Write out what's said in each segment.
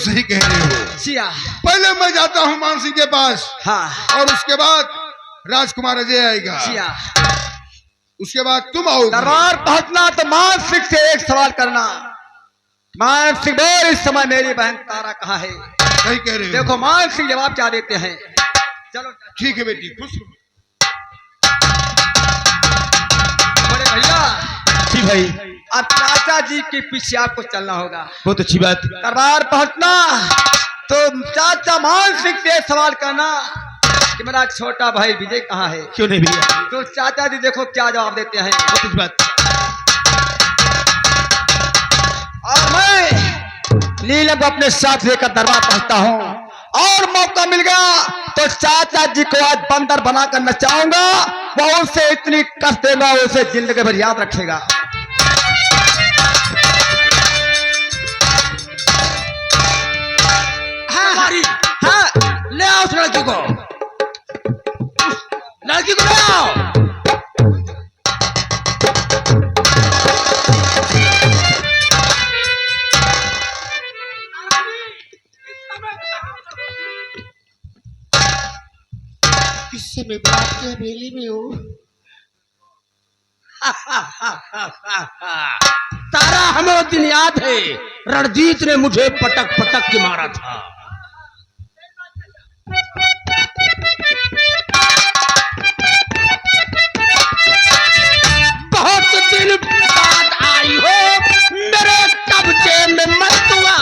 सही कह रहे हो। जिया पहले मैं जाता हूँ मान सिंह के पास, हाँ और उसके बाद राजकुमार अजय आएगा, जिया उसके बाद तुम आओगे। दरबार पहुंचना तो मान सिंह से एक सवाल करना। मान सिंह बोल, इस समय मेरी बहन तारा कहाँ है? सही कह रहे हो। देखो मान सिंह जवाब क्या देते हैं। चलो ठीक है बेटी, खुश रहो। बड़े भैया जी भाई, अब चाचा जी के पीछे आपको चलना होगा। बहुत अच्छी बात। दरबार पहुंचना तो चाचा मान सिंह से सवाल करना कि मेरा छोटा भाई विजय कहाँ है। क्यों नहीं भैया, तो चाचा जी देखो क्या जवाब देते हैं। बहुत अच्छी बात। और मैं नीलम को अपने साथ लेकर दरबार पहुंचता हूँ, और मौका मिल गया तो चाचा जी को आज बंदर बनाकर नचाऊंगा। वो उसे इतनी कष्ट देगा, उसे जिंदगी भर याद रखेगा। हाँ ले आओ उस लड़की को, लड़की को ले आओ। इससे मैं बाप की हवेली में हूँ। तारा, हमें वो दिन याद है, रणजीत ने मुझे पटक पटक के मारा था। बहुत दिन बाद आई हो मेरे कब्जे में मस्तुआ।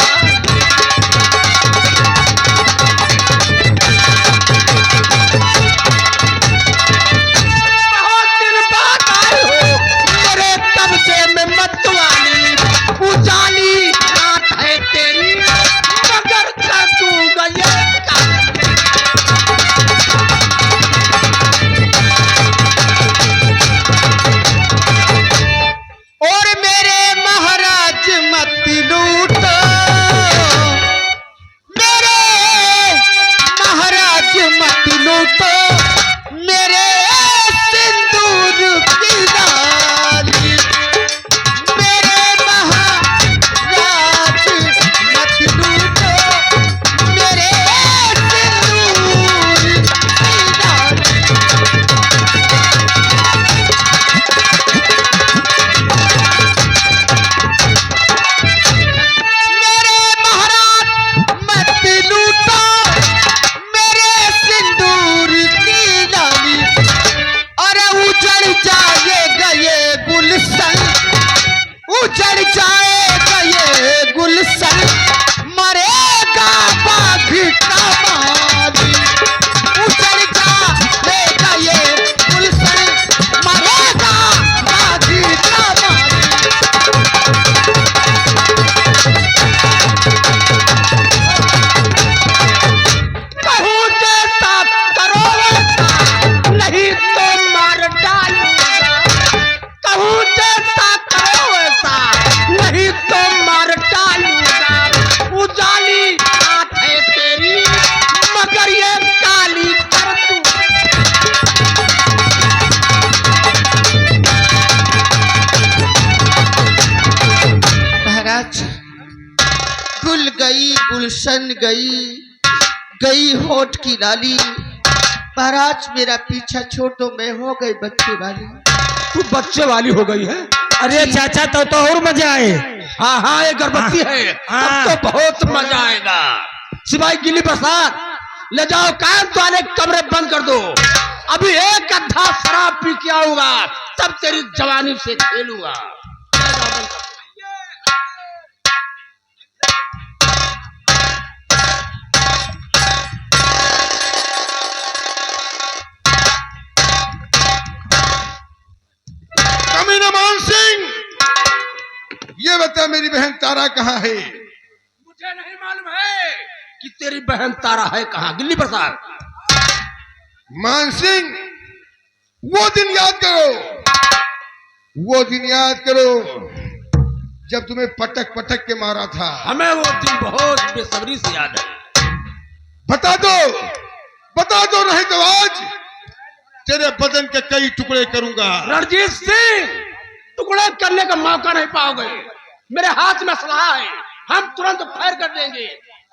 गुल गई गुलशन गई, गई होठ की लाली। महाराज मेरा पीछा छोड़ दो, मैं हो गई बच्चे वाली। तू बच्चे वाली हो गई है? अरे चाचा तो और मजा आए। हाँ हाँ, ये गर्भवती है, तब तो बहुत मजा आएगा। सिपाही गिली प्रसाद, ले जाओ कांत वाले कमरे बंद कर दो। अभी एक अद्धा शराब पी के आऊंगा, तब तेरी जवानी से खेलूंगा। मान सिंह, ये बता मेरी बहन तारा कहाँ है? मुझे नहीं मालूम है कि तेरी बहन तारा है कहाँ। गिल्ली प्रसाद, मान सिंह, वो दिन याद करो, वो दिन याद करो जब तुम्हें पटक पटक के मारा था। हमें वो दिन बहुत बेसब्री से याद है। बता दो नहीं तो आज तेरे बदन के कई टुकड़े करूंगा। रणजीत सिंह, टुकड़े करने का मौका नहीं पाओगे। मेरे हाथ में सलाह है, हम तुरंत फायर कर देंगे।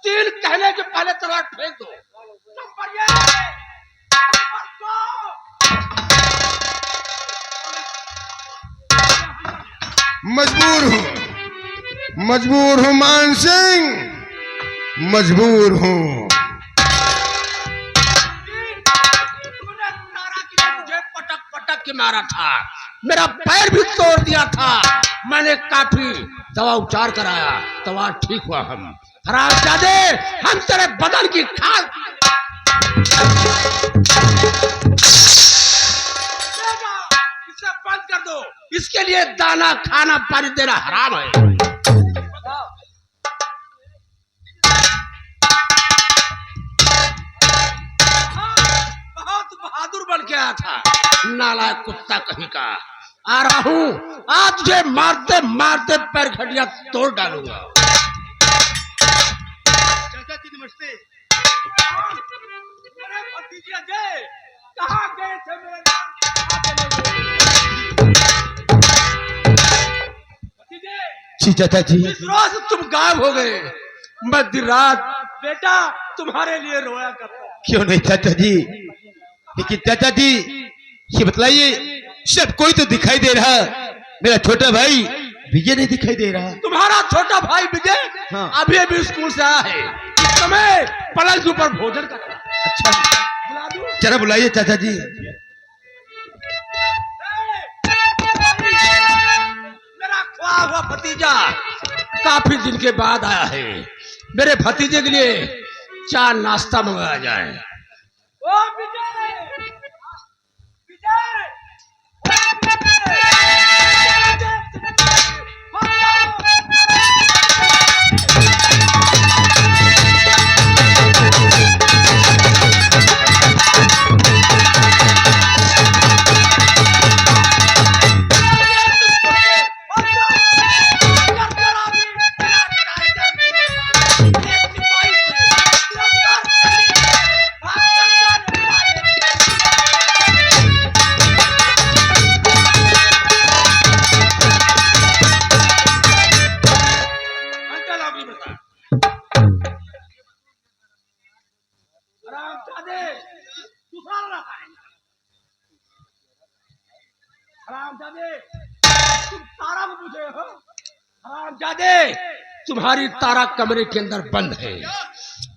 तीन कहने के पहले तलवार फेंक दो। नंबर ये, नंबर दो। मजबूर हूं मान सिंह, मजबूर हूं। मुझे पटक पटक के मारा था, मेरा पैर भी तोड़ दिया था। मैंने काफी दवा उपचार कराया, दवा ठीक हुआ। हम हरामजादे, हम तेरे बदन की खाल इसे बंद कर दो। इसके लिए दाना खाना पानी देना हराम है। बहुत बहादुर बन के आया था, नालायक कुत्ता कहीं का। आ रहा हूं, आज तुझे मारते मारते पैर खटिया तोड़ डालूंगा। चाचा जी नमस्ते। मेरे भतीजे अजय कहाँ गए थे? मेरे भतीजे, जी चाचा जी। इस रोज तुम गायब हो गए। मैं दिन रात बेटा तुम्हारे लिए रोया करता। क्यों नहीं चाचा जी, लेकिन चाचा जी ये बतलाइए, सब कोई तो दिखाई दे रहा, मेरा छोटा भाई विजय नहीं दिखाई दे रहा। तुम्हारा छोटा भाई विजय हाँ। अभी अभी स्कूल से आया है। इस समय पलंग के ऊपर भोजन कर रहा है। अच्छा, बुला दूं? जरा बुलाइए चाचा जी। मेरा खोया हुआ भतीजा काफी दिन के बाद आया है। मेरे भतीजे के लिए चार नाश्ता मंगाया जाए। ओ विजय! विजय! तुम्हारी तारा कमरे के अंदर बंद है।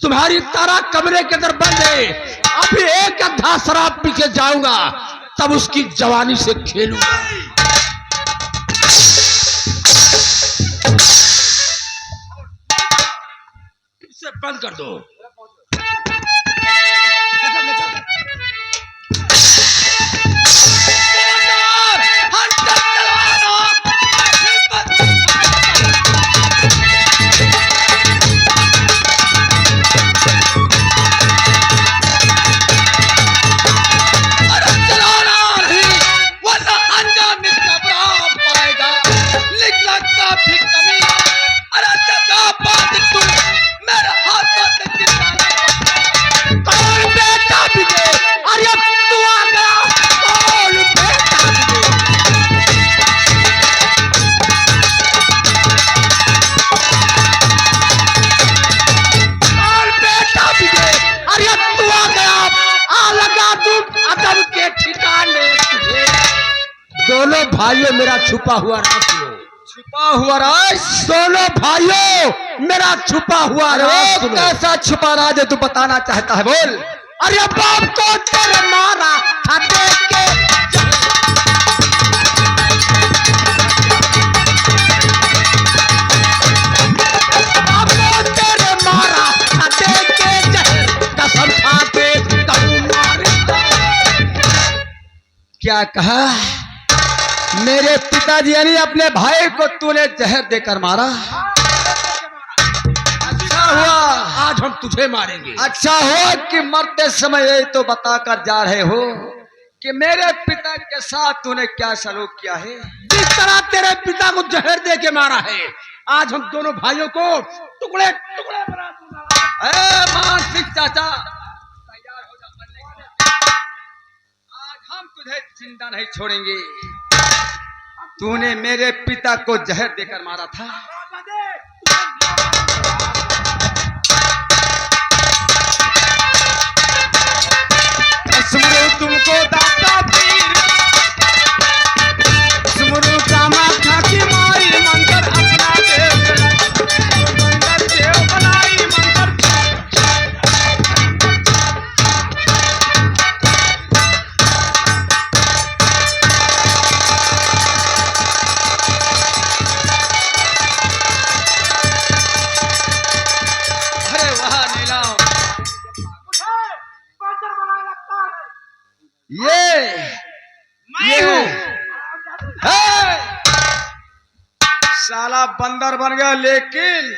तुम्हारी तारा कमरे के अंदर बंद है। अभी एक अद्धा शराब पी के जाऊंगा, तब उसकी जवानी से खेलूंगा। इसे बंद कर दो। दोनों भाइयों मेरा छुपा हुआ राज सुनो। छुपा हुआ राज? दोनों भाइयों मेरा छुपा हुआ राज सुनो। कैसा छुपा राज है तू बताना चाहता है, बोल। अरे बाप को तेरे मारा था देख के। बाप को तेरे मारा था देख के जहर, कसम खा के कहूं मारे। क्या कहा? मेरे पिताजी यानी अपने भाई को तूने जहर देकर मारा? अच्छा हुआ, आज हम तुझे मारेंगे। अच्छा हुआ कि मरते समय ये तो बताकर जा रहे हो कि मेरे पिता के साथ तूने क्या सलूक किया है। जिस तरह तेरे पिता को जहर दे के मारा है, आज हम दोनों भाइयों को टुकड़े टुकड़े बना दूंगा। ए मानसिक चाचा, तैयार हो जा मरने के लिए। आज हम तुझे जिंदा नहीं छोड़ेंगे। तूने मेरे पिता को जहर देकर मारा था। ये हूँ। साला बंदर बन गया, लेकिन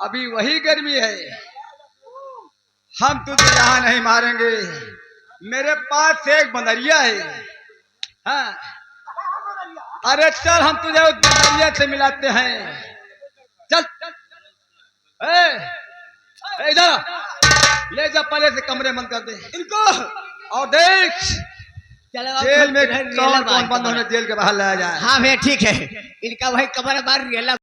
अभी वही गर्मी है। हम तुझे यहाँ नहीं मारेंगे, मेरे पास एक बंदरिया है। हाँ, अरे चल हम तुझे उस बंदरिया से मिलाते हैं। चल इधर ले जा, पहले से कमरे बंद कर दे इनको, और देख जेल में कौन कौन बंद होने जेल के बाहर लाया जाए। हाँ भैया ठीक है, इनका वही कमरा बार